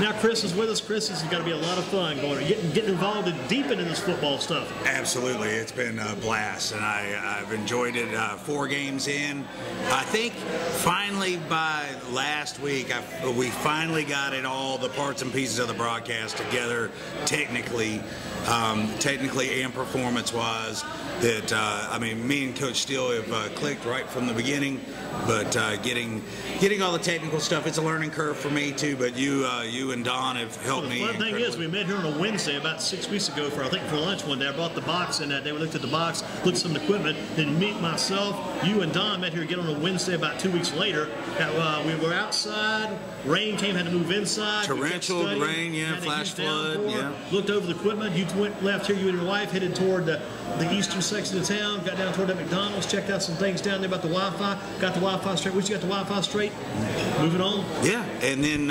Now Kris is with us. Kris, this has got to be a lot of fun getting involved and deep into this football stuff. Absolutely. It's been a blast, and I've enjoyed it. 4 games in. I think finally by last week, we finally got it all, the parts and pieces of the broadcast together technically and performance-wise. That I mean, me and Coach Steele have clicked right from the beginning, but getting all the technical stuff, it's a learning curve for me too. But you and Don have helped me. The fun thing is, we met here on a Wednesday about 6 weeks ago for lunch one day. I brought the box, and that day we looked at the box, looked at some of the equipment. Then myself, you and Don met here again on a Wednesday about 2 weeks later. We were outside. Rain came, had to move inside. Torrential rain, yeah, flash flood, yeah. Looked over the equipment. You went left here. You and your wife headed toward the eastern section of town. Got down toward that McDonald's. Checked out some things down there about the Wi-Fi. Got the Wi-Fi straight. Once you got the Wi-Fi straight, moving on. Yeah, and then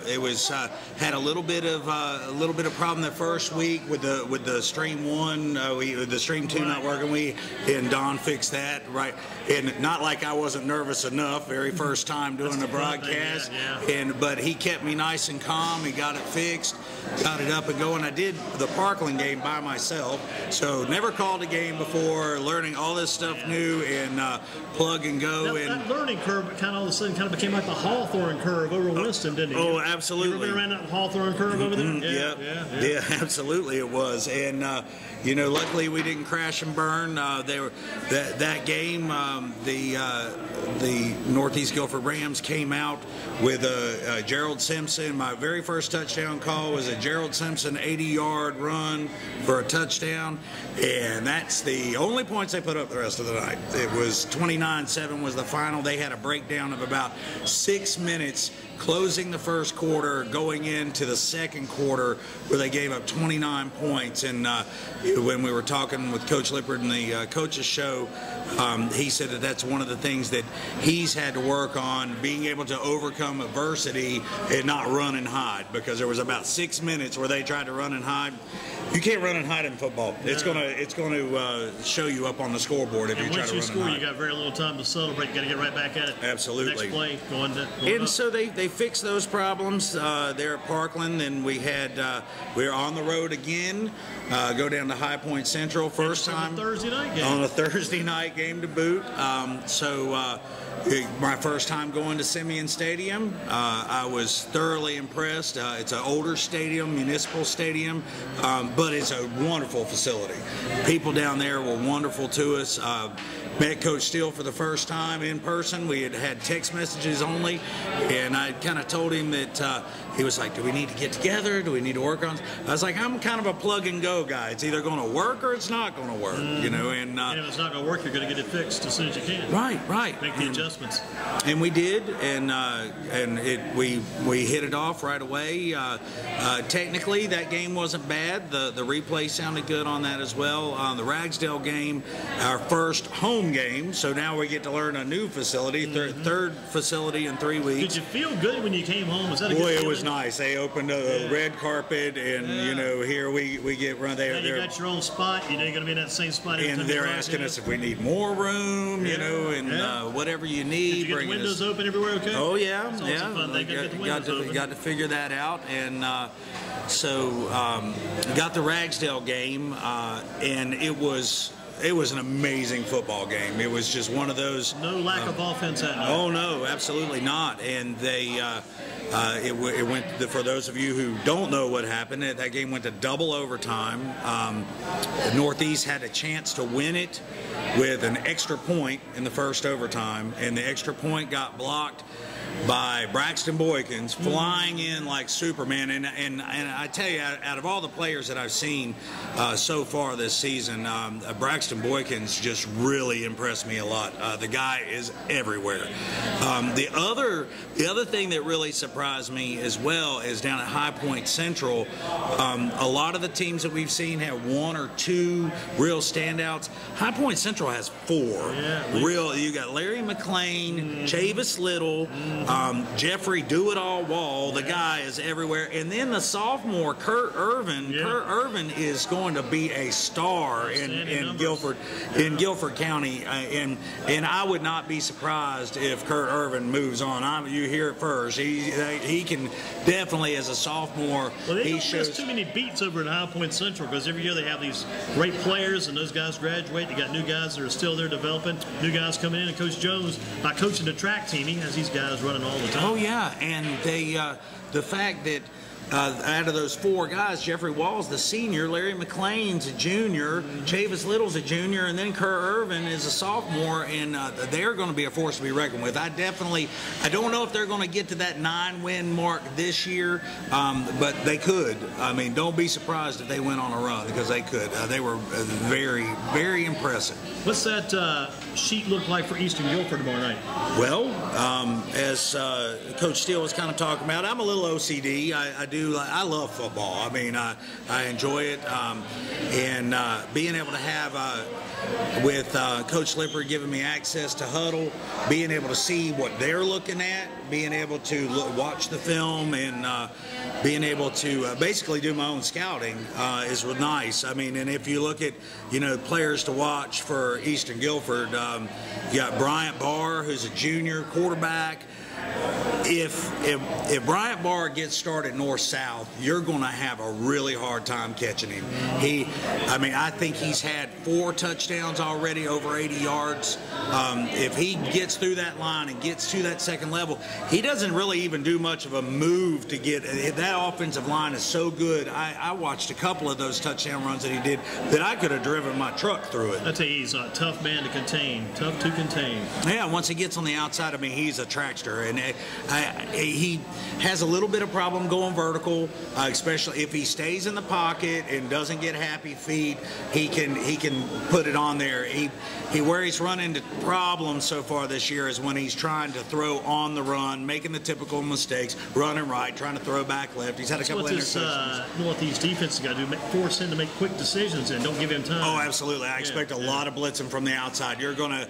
it was had a little bit of problem the first week with the Stream 1, the Stream 2 not working. And Don fixed that right. And not like I wasn't nervous enough. Very first time doing the broadcast. Yeah. But he kept me nice and calm. He got it fixed, got it up and going. I did the Parkland game by myself, so never called a game before. Learning all this stuff new and plug and go. That learning curve kind of all of a sudden became like the Hawthorne curve over Winston, didn't it? Oh, absolutely. You ever been around that Hawthorne curve over there? Yeah, absolutely it was. And you know, luckily we didn't crash and burn. That game, the Northeast Guilford Rams came out with Gerald Simpson. My very first touchdown call was a Gerald Simpson 80-yard run for a touchdown, and that's the only points they put up the rest of the night. It was 29-7 was the final. They had a breakdown of about 6 minutes closing the first quarter, going into the second quarter, where they gave up 29 points. And when we were talking with Coach Lippard in the coaches show, he said that that's one of the things that he's had to work on, being able to overcome adversity and not run and hide, because there was about 6 minutes where they tried to run and hide. You can't run and hide in football. No. It's going to show you up on the scoreboard if you try to run and hide. Once you score, you got very little time to celebrate. You got to get right back at it. Absolutely. Next play, going and up. So they fixed those problems there at Parkland, and we were on the road again. Go down to High Point Central first time on a Thursday night game. On a Thursday night game to boot. My first time going to Simeon Stadium, I was thoroughly impressed. It's an older stadium, municipal stadium, but it's a wonderful facility. People down there were wonderful to us. Met Coach Steele for the first time in person. We had text messages only, and I kind of told him that he was like, do we need to get together? Do we need to work on? I was like, I'm kind of a plug and go guy. It's either going to work or it's not going to work, you know. And if it's not going to work, you're going to get it fixed as soon as you can. Right. Make the adjustments. And we did, we hit it off right away. Technically, that game wasn't bad. The replay sounded good on that as well. The Ragsdale game, our first home game, so now we get to learn a new facility, third facility in 3 weeks. Did you feel good when you came home? Was that a good feeling? It was nice. They opened a red carpet, and you know, here we get run there. You got your own spot. You know you're going to be in that same spot. And they're asking us if we need more room, you know, and whatever you need. Did you get the windows open everywhere? Okay. Oh yeah, yeah. Fun. They got to figure that out, and got the Ragsdale game, and it was an amazing football game. It was just one of those. No lack of offense at night. Oh no, absolutely not. And they, it went. For those of you who don't know what happened, that game went to double overtime. The Northeast had a chance to win it with an extra point in the first overtime, and the extra point got blocked by Braxton Boykins, flying in like Superman. And I tell you, out of all the players that I've seen so far this season, Braxton Boykins just really impressed me a lot. The guy is everywhere. The other thing that really surprised me as well is down at High Point Central, a lot of the teams that we've seen have one or two real standouts. High Point Central has four. Yeah, You got Larry McLean, Chavis Little, Jeffrey Do-It-All Wall, the guy is everywhere. And then the sophomore, Kurt Irvin. Yeah. Kurt Irvin is going to be a star in Guilford County. And I would not be surprised if Kurt Irvin moves on. You hear it first. He can definitely, as a sophomore, well, they don't shows miss too many beats over in High Point Central, because every year they have these great players, and those guys graduate. They got new guys that are still there developing, new guys coming in. And Coach Jones, by coaching the track team, he has these guys running all the time. Oh yeah, and the fact that out of those 4 guys, Jeffrey Wall's the senior, Larry McLean's a junior, Chavis Little's a junior, and then Kurt Irvin is a sophomore, and they're going to be a force to be reckoned with. I don't know if they're going to get to that 9-win mark this year, but they could. I mean, don't be surprised if they went on a run, because they could. They were very, very impressive. What's that sheet look like for Eastern Guilford tomorrow night? Well, as Coach Steele was kind of talking about, I'm a little OCD. I love football. I mean, I enjoy it, and being able to have with Coach Lipper giving me access to huddle, being able to see what they're looking at, being able to watch the film, and being able to basically do my own scouting is nice. I mean, and if you look at players to watch for Eastern Guilford, you got Bryant Barr, who's a junior quarterback. If Bryant Barr gets started north-south, you're going to have a really hard time catching him. I think he's had 4 touchdowns already, over 80 yards. If he gets through that line and gets to that second level, he doesn't really even do much of a move to get. That offensive line is so good. I watched a couple of those touchdown runs that he did that I could have driven my truck through it. I tell you, he's a tough man to contain, tough to contain. Yeah, once he gets on the outside, he's a trackster, and he has a little bit of problem going vertical, especially if he stays in the pocket and doesn't get happy feet. He can put it on there. Where he's run into problems so far this year is when he's trying to throw on the run, making the typical mistakes, running right, trying to throw back left. He's had a couple of interceptions. What these defenses got to do, force him to make quick decisions and don't give him time. Oh, absolutely. I expect a lot of blitzing from the outside. You're going to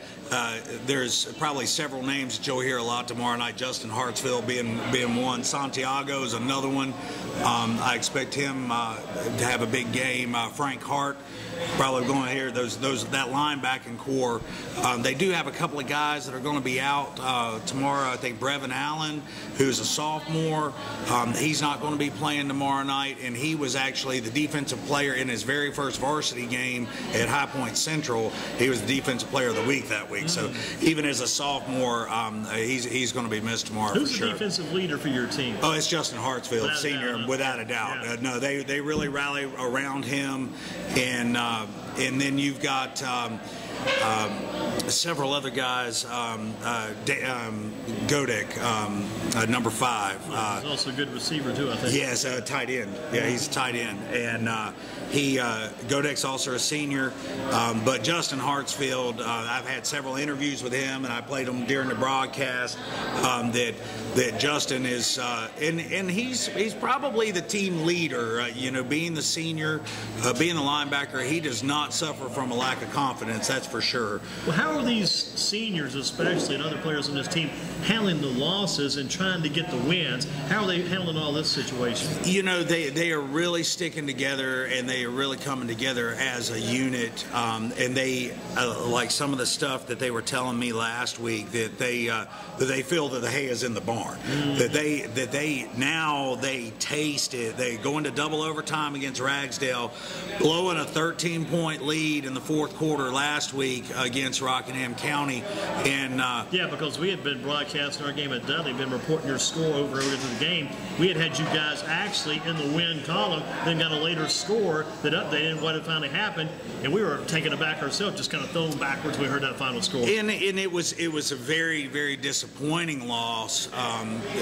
there's probably several names that you'll hear a lot tomorrow night. Justin Hartsfield being one. Santiago is another one. I expect him to have a big game. Frank Hart, probably going to hear that linebacking core. They do have a couple of guys that are going to be out tomorrow. I think Brevin Allen, who's a sophomore, he's not going to be playing tomorrow night, and he was actually the defensive player in his very first varsity game at High Point Central. He was the defensive player of the week that week. So even as a sophomore, he's going to be missed tomorrow. Who's for the sure. defensive leader for your team? Oh, it's Justin Hartsfield, senior, without a doubt. Yeah. No, they really rally around him, and then you've got several other guys. Godek, number 5. He's also a good receiver too, I think. Yes, tight end. Yeah, he's a tight end, and Godek's also a senior. But Justin Hartsfield, I've had several interviews with him, and I played him during the broadcast. That Justin is, and he's probably the team leader. Being the senior, being the linebacker, he does not suffer from a lack of confidence. That's for sure. Well, how are these seniors, especially, and other players on this team, handling the losses and trying to get the wins? How are they handling all this situation? They are really sticking together, and they are really coming together as a unit. And they like some of the stuff that they were telling me last week, that they feel that the hay is in the barn. That they taste it. They go into double overtime against Ragsdale, blowing a 13-point lead in the fourth quarter last week against Rockingham County, and because we had been broadcasting our game at Dudley, been reporting your score over to the game. We had you guys actually in the win column, then got a later score that updated what had finally happened, and we were taken aback ourselves, just kind of thrown backwards when we heard that final score. And it was a very, very disappointing loss,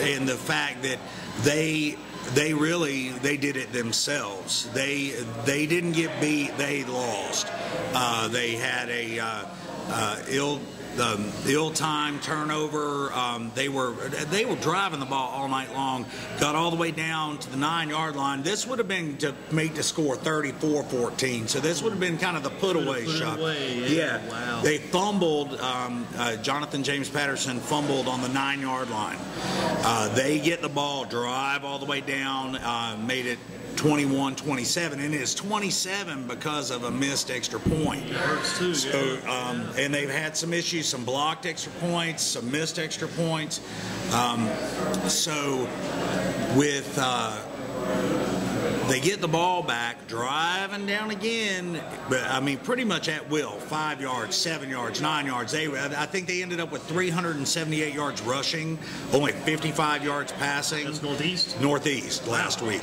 in the fact that they did it themselves. They didn't get beat. They lost. They had a ill-timed turnover. They were driving the ball all night long. Got all the way down to the 9-yard line. This would have been to make the score 34-14. So this would have been kind of the put-away shot. Yeah. Wow. They fumbled. Jonathan James Patterson fumbled on the 9-yard line. They get the ball, drive all the way down, made it 21-27, and it's 27 because of a missed extra point. It hurts too. So, and they've had some issues, some blocked extra points, some missed extra points. So with they get the ball back, driving down again, but I mean pretty much at will. 5 yards, 7 yards, 9 yards. I think they ended up with 378 yards rushing, only 55 yards passing. That's northeast. Northeast last week,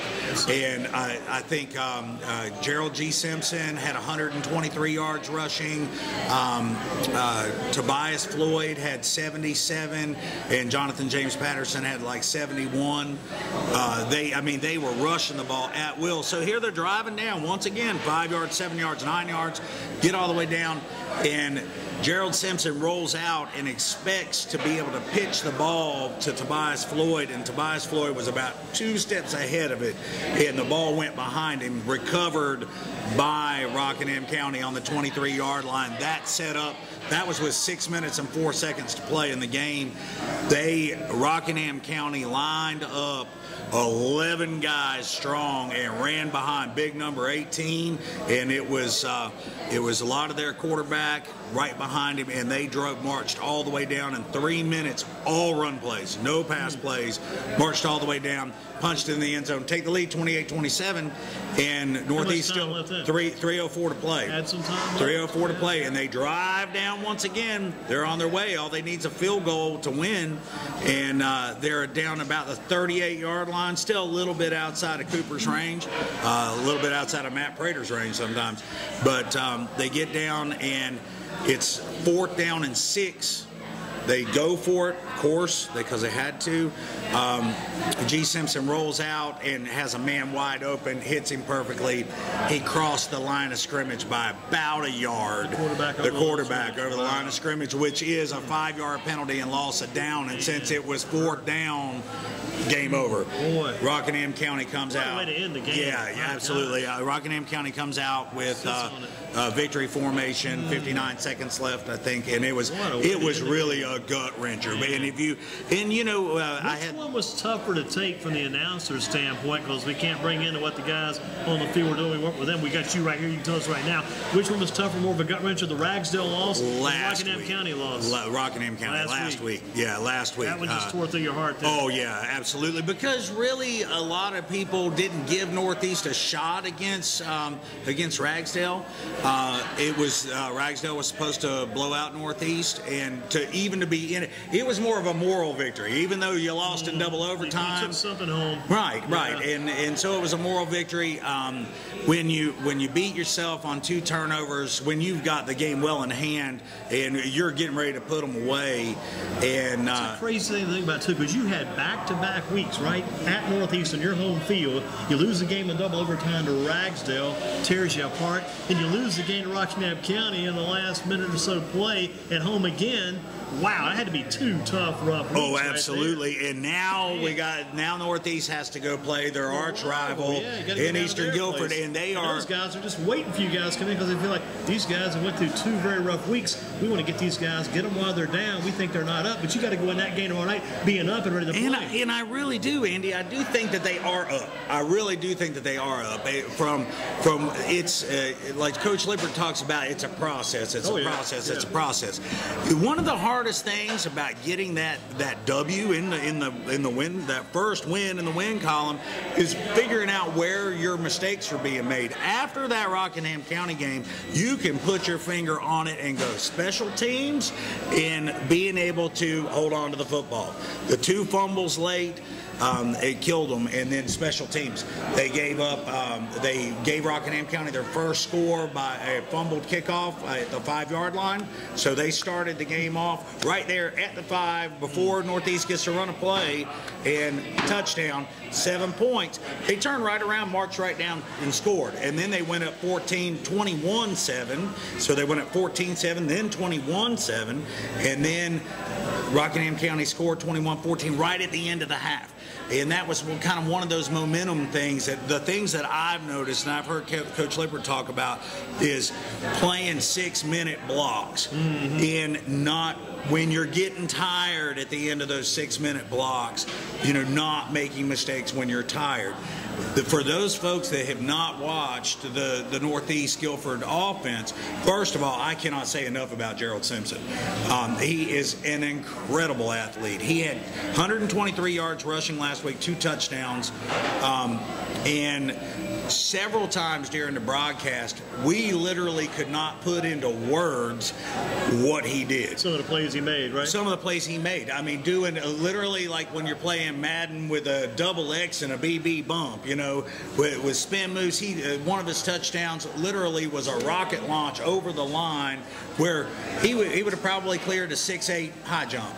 and I think Gerald G. Simpson had 123 yards rushing. Tobias Floyd had 77, and Jonathan James Patterson had like 71. They were rushing the ball at will. So here they're driving down once again, 5 yards, 7 yards, 9 yards, get all the way down, and Gerald Simpson rolls out and expects to be able to pitch the ball to Tobias Floyd, and Tobias Floyd was about 2 steps ahead of it, and the ball went behind him, recovered by Rockingham County on the 23-yard line. That was with 6 minutes and 4 seconds to play in the game. Rockingham County lined up 11 guys strong and ran behind big number 18, and it was a lot of their quarterback right behind him, and they marched all the way down in 3 minutes, all run plays, no pass plays, marched all the way down, punched in the end zone, take the lead 28-27, and Northeast still 3:04 to play. Had some time. 3:04 to play, and they drive down once again. They're on their way. All they need is a field goal to win, and they're down about the 38-yard line, still a little bit outside of Cooper's range, a little bit outside of Matt Prater's range sometimes, but they get down, and it's 4th down and 6. They go for it, of course, because they had to. G. Simpson rolls out and has a man wide open, hits him perfectly. He crossed the line of scrimmage by about a yard. The quarterback over the line of scrimmage, which is a 5-yard penalty and loss of down. And since it was 4th down, game over. Boy. Rockingham County comes out. Way to end the game. Yeah, absolutely. Rockingham County comes out with victory formation, 59 seconds left, I think, and it was really a gut wrencher. And Which one was tougher to take from the announcer's standpoint, because we can't bring into what the guys on the field were doing. We work with them. We got you right here. You can tell us right now. Which one was tougher, more of a gut wrencher, the Ragsdale loss or the Rockingham County loss? Rockingham County last week. Yeah, last week. That one just tore through your heart there. Oh, yeah, absolutely. Because really a lot of people didn't give Northeast a shot against Ragsdale. Ragsdale was supposed to blow out Northeast, and to be in it, it was more of a moral victory, even though you lost in double overtime. You took something home. Right. And so it was a moral victory. When you beat yourself on 2 turnovers, when you've got the game well in hand and you're getting ready to put them away, and it's a crazy thing to think about too, because you had back-to-back weeks, right, at Northeast on your home field. You lose the game in double overtime to Ragsdale, tears you apart, and you lose the game to Rockingham County in the last minute or so to play at home again. Wow, that had to be 2 tough, rough weeks. Oh, absolutely. Right, and now Northeast has to go play their arch rival in Eastern Guilford, and those guys are just waiting for you guys to come in, because they feel like these guys have went through 2 very rough weeks. We want to get these guys, get them while they're down. We think they're not up, but you got to go in that game tomorrow night being up and ready to play. And I really do, Andy. I do think that they are up. I really do think that they are up. From it's like Coach Lippert talks about. It's a process. It's a process. It's a process. One of the hardest things about getting that W in the win, that first win in the win column, is figuring out where your mistakes are being made. After that Rockingham County game, you can put your finger on it and go special teams and being able to hold on to the football. The 2 fumbles late. It killed them. And then special teams. They gave up. They gave Rockingham County their first score by a fumbled kickoff at the 5-yard line. So they started the game off right there at the 5 before Northeast gets to run a play and touchdown, 7 points. They turned right around, marched right down, and scored. And then they went up 21-7. So they went up 14-7, then 21-7, and then Rockingham County scored 21-14 right at the end of the half. And that was kind of one of those momentum things, that the things that I've noticed, and I've heard Coach Lippert talk about, is playing 6-minute blocks. And not, when you're getting tired at the end of those 6-minute blocks, not making mistakes when you're tired. For those folks that have not watched the Northeast Guilford offense, first of all, I cannot say enough about Gerald Simpson. He is an incredible athlete. He had 123 yards rushing last week, 2 touchdowns, and several times during the broadcast, we literally could not put into words what he did. Some of the plays he made, right? Some of the plays he made. I mean, doing literally like when you're playing Madden with a double X and a BB bump, with spin moves. One of his touchdowns literally was a rocket launch over the line where he would have probably cleared a 6'8" high jump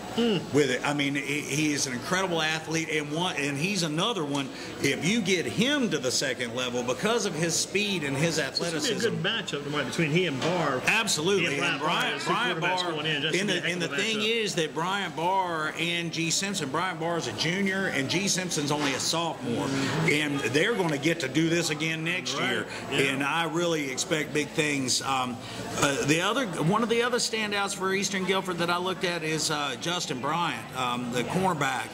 with it. I mean, he is an incredible athlete, and he's another one. If you get him to the second level, because of his speed and his athleticism, it's going to be a good matchup tomorrow between he and Barr. Absolutely, and Bryant Barr. And the thing is that Bryant Barr and G. Simpson. Bryant Barr is a junior, and G. Simpson's only a sophomore, and they're going to get to do this again next year. Yeah. And I really expect big things. One of the other standouts for Eastern Guilford that I looked at is Justin Bryant, the cornerback.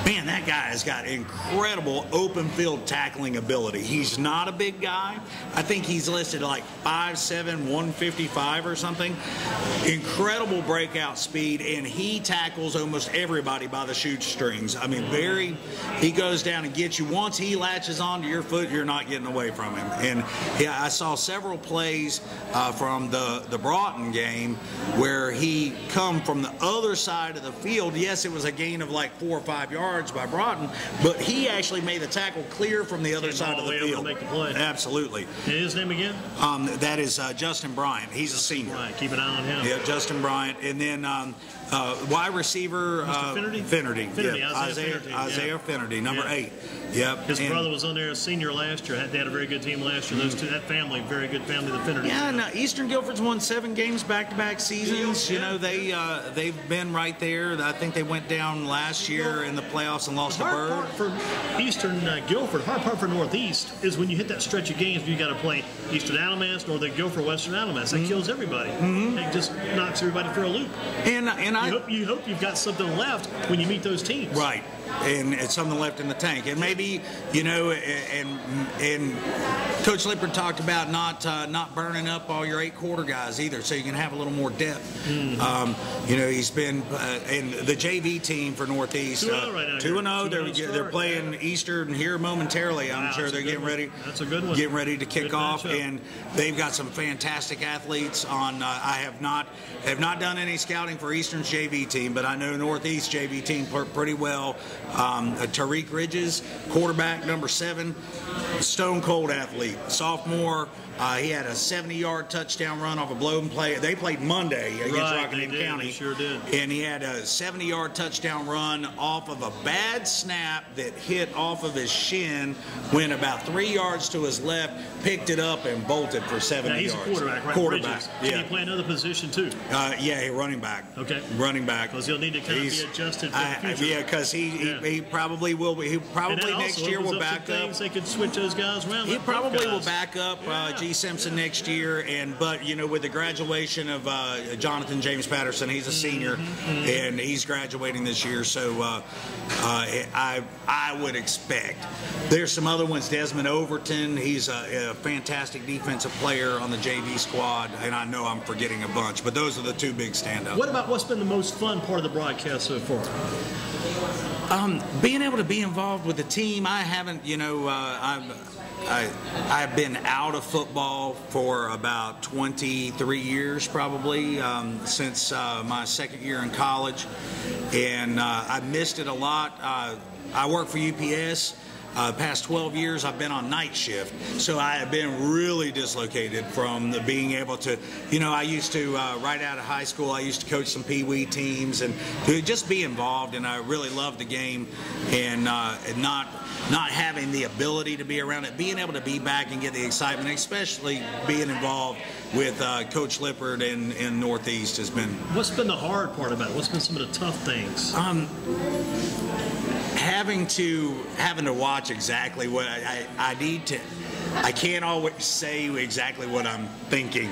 Man, that guy has got incredible open field tackling ability. He's not a big guy. I think he's listed like 5'7", 155 or something. Incredible breakout speed, and he tackles almost everybody by the shoestrings. I mean, he goes down and gets you. Once he latches onto your foot, you're not getting away from him. And yeah, I saw several plays from the Broughton game where he come from the other side of the field. Yes, it was a gain of like 4 or 5 yards by Broughton, but he actually made the tackle clear from the other side of the field. Make the play. Absolutely. And his name again? That is Justin Bryant. He's a senior. Right. Keep an eye on him. Yeah, Justin Bryant. And then wide receiver Finnerty. Yeah, Isaiah Finnerty, number 8. Yep. His brother was on there as senior last year. They had a very good team last year. Those two, that family, very good family, the Finnerty. Yeah, and Eastern Guilford's won 7 games back-to-back seasons. They've been right there. I think they went down last year in the playoffs and lost to Bird. Hard part for Eastern Guilford, hard part for Northeast is when you hit that stretch of games, you got to play Eastern Alamance, Northern Guilford, Western Alamance. That kills everybody. It just knocks everybody for a loop. You hope you've got something left when you meet those teams. Right. And it's something left in the tank. And maybe, and Coach Lippert talked about not burning up all your 8-quarter guys either, so you can have a little more depth. He's been and the JV team for Northeast 2-0. They're playing Eastern here momentarily. I'm sure they're getting ready. That's a good one. Getting ready to kick off, and they've got some fantastic athletes on. I have not done any scouting for Eastern's JV team, but I know Northeast JV team pretty well. Tariq Ridges, quarterback, number 7, stone cold athlete, sophomore. He had a 70-yard touchdown run off a blown play. They played Monday against Rockingham County. They sure did. And he had a 70-yard touchdown run off of a bad snap that hit off of his shin, went about 3 yards to his left, picked it up, and bolted for 70 yards. He's a quarterback, right? Quarterback, yeah. Can he play another position, too? Running back. Okay. Running back. Because he'll need to kind of be adjusted for the future. Yeah, because he probably will be. He probably next year will back up. They could switch those guys around. He probably will back up G. Simpson next year, but with the graduation of Jonathan James Patterson, he's a senior, and he's graduating this year. So I would expect. There's some other ones. Desmond Overton, he's a fantastic defensive player on the JV squad, and I know I'm forgetting a bunch, but those are the 2 big standouts. What about what's been the most fun part of the broadcast so far? Being able to be involved with the team. I haven't, I've been out of football for about 23 years, probably, since my second year year in college, and I missed it a lot. I work for UPS. Past 12 years, I've been on night shift, so I have been really dislocated from being able to, I used to, right out of high school, I used to coach some Pee Wee teams and to just be involved, and I really loved the game, and not having the ability to be around it, being able to be back and get the excitement, especially being involved with Coach Lippard in Northeast has been. What's been the hard part about it? What's been some of the tough things? Having to watch exactly what I need to. I can't always say exactly what I'm thinking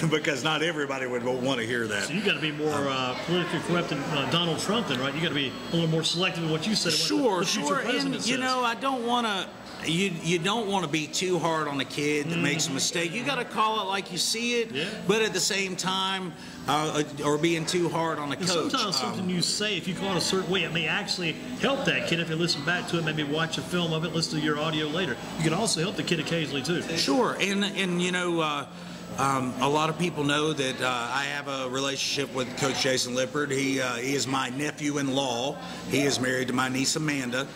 because not everybody would want to hear that. So you got to be more politically correct than Donald Trump, then, right? You got to be a little more selective in what you said. Sure. And I don't want to. You don't want to be too hard on a kid that makes a mistake. You got to call it like you see it, but at the same time, or being too hard on a coach. Sometimes something you say, if you call it a certain way, it may actually help that kid if you listen back to it, maybe watch a film of it, listen to your audio later. You can also help the kid occasionally too. Sure, and a lot of people know that I have a relationship with Coach Jason Lippard. He is my nephew-in-law. He is married to my niece Amanda.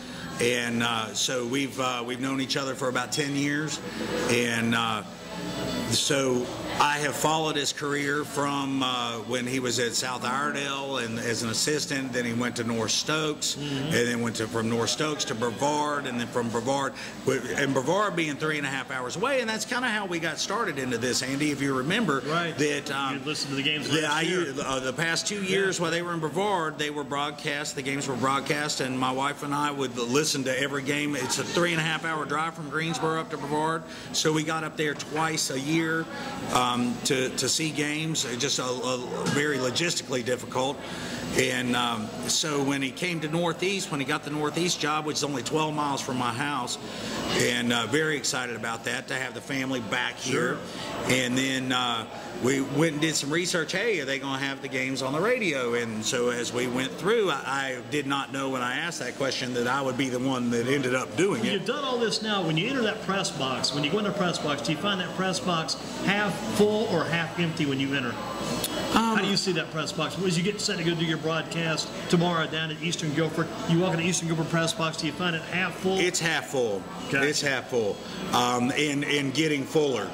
And so we've known each other for about 10 years, and so I have followed his career from when he was at South Iredell and as an assistant. Then he went to North Stokes, and then went from North Stokes to Brevard, and then from Brevard, and Brevard being 3.5 hours away. And that's kind of how we got started into this, Andy. If you remember, right? That you listened to the games last year. The past 2 years while they were in Brevard, they were broadcast. The games were broadcast, and my wife and I would listen to every game. It's a 3.5 hour drive from Greensboro up to Brevard, so we got up there twice a year. To see games, just very logistically difficult. And so when he came to Northeast, when he got the Northeast job, which is only 12 miles from my house, and very excited about that, to have the family back here. And then we went and did some research. Hey, are they going to have the games on the radio? And so as we went through, I did not know when I asked that question that I would be the one that ended up doing it. You've done all this now. When you enter that press box, when you go in the press box, do you find that press box half full or half empty when you enter? How do you see that press box? As you get set to go do your broadcast tomorrow down at Eastern Guilford, you walk in the Eastern Guilford press box, do you find it half full? It's half full. Okay. It's half full. And getting fuller,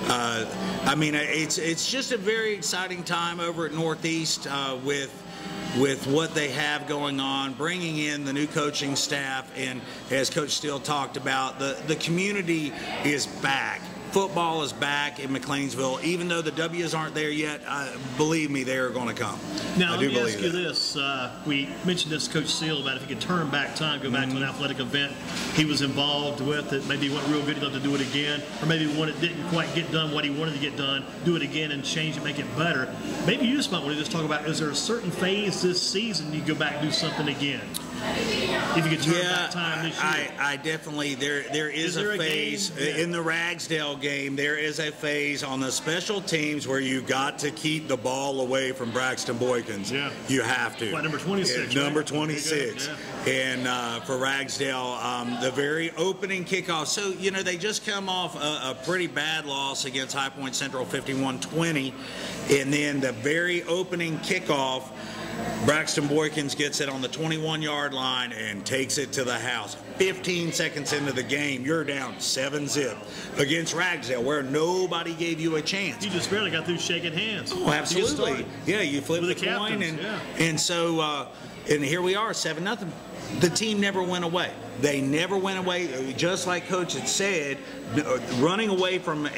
I mean, it's just a very exciting time over at Northeast with what they have going on, bringing in the new coaching staff, and as Coach Steele talked about, the community is back. Football is back in McLeansville, even though the W's aren't there yet. Believe me, they are going to come. Now, let me ask you this. We mentioned this, Coach Steele, about if he could turn back time, go back to an athletic event he was involved with that maybe went real good, he'd love to do it again, or maybe one that didn't quite get done what he wanted to get done, do it again and change it, make it better. Maybe you just might want to just talk about, is there a certain phase this season you go back and do something again? If you could turn back time this year. I definitely, there is a phase in the Ragsdale game. There is a phase on the special teams where you got to keep the ball away from Braxton Boykins. Yeah. You have to. What, number 26? Number 26. Yeah. And for Ragsdale, the very opening kickoff. So, they just come off a pretty bad loss against High Point Central, 51-20. And then the very opening kickoff, Braxton Boykins gets it on the 21-yard line and takes it to the house. 15 seconds into the game, you're down 7-0 against Ragsdale, where nobody gave you a chance. You just barely got through shaking hands. Oh, absolutely. Yeah, you flip the coin, and so and here we are, 7-0. The team never went away. They never went away. Just like Coach had said, running away from,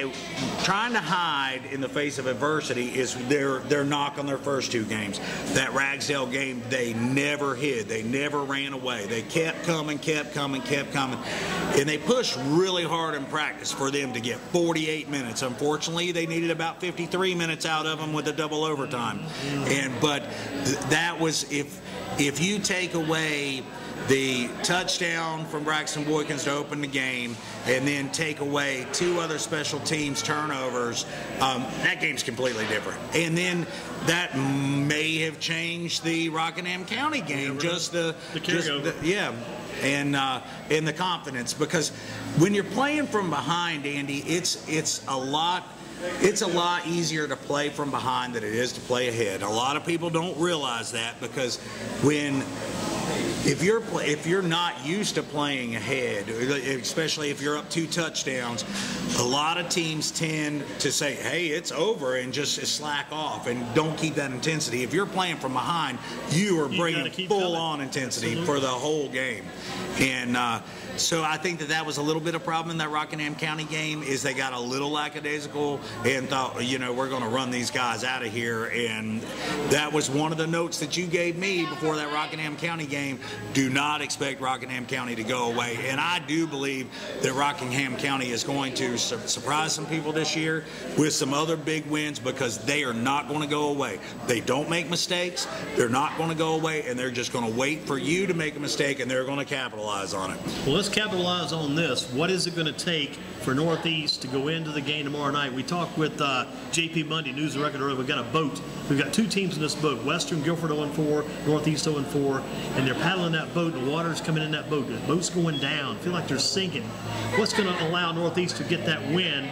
trying to hide in the face of adversity is their knock on their first two games. That Ragsdale game, they never hid. They never ran away. They kept coming, kept coming, kept coming. And they pushed really hard in practice for them to get 48 minutes. Unfortunately, they needed about 53 minutes out of them with the double overtime. But that was, if you take away the touchdown from Braxton Boykins to open the game, and then take away two other special teams turnovers, that game's completely different. And then that may have changed the Rockingham County game, and the confidence, because when you're playing from behind, Andy, it's a lot it's a lot easier to play from behind than it is to play ahead. A lot of people don't realize that, because if you're not used to playing ahead, especially if you're up 2 touchdowns, a lot of teams tend to say, hey, it's over, and just slack off and don't keep that intensity. If you're playing from behind, you are bringing full-on intensity for the whole game. And so I think that was a little bit of problem in that Rockingham County game, is they got a little lackadaisical and thought, we're going to run these guys out of here. And that was one of the notes that you gave me before that Rockingham County game. Do not expect Rockingham County to go away. And I do believe that Rockingham County is going to surprise some people this year with some other big wins, because they are not going to go away. They don't make mistakes. They're not going to go away, and they're just going to wait for you to make a mistake, and they're going to capitalize on it. Well, let's capitalize on this. What is it going to take for Northeast to go into the game tomorrow night? We talked with J.P. Mundy, News and Record earlier. We've got a boat. We've got 2 teams in this boat, Western Guilford 0-4, Northeast 0-4, and they're paddling that boat. The water's coming in that boat. The boat's going down. I feel like they're sinking. What's going to allow Northeast to get that win,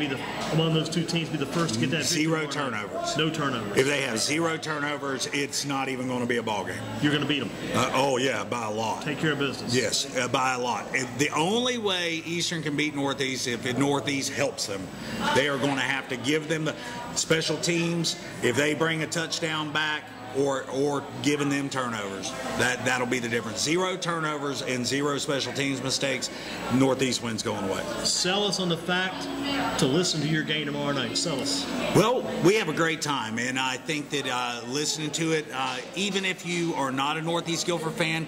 among those 2 teams, be the first to get that 0 turnovers. No turnovers. If they have 0 turnovers, it's not even going to be a ball game. You're going to beat them. Oh, yeah, by a lot. Take care of business. Yes, by a lot. The only way Eastern can beat Northeast, if Northeast helps them, they are going to have to give them the special teams. If they bring a touchdown back, or giving them turnovers, that'll be the difference. 0 turnovers and 0 special teams mistakes, Northeast wins going away. Sell us on the fact to listen to your game tomorrow night. Sell us. Well, we have a great time, and I think that listening to it, even if you are not a Northeast Guilford fan,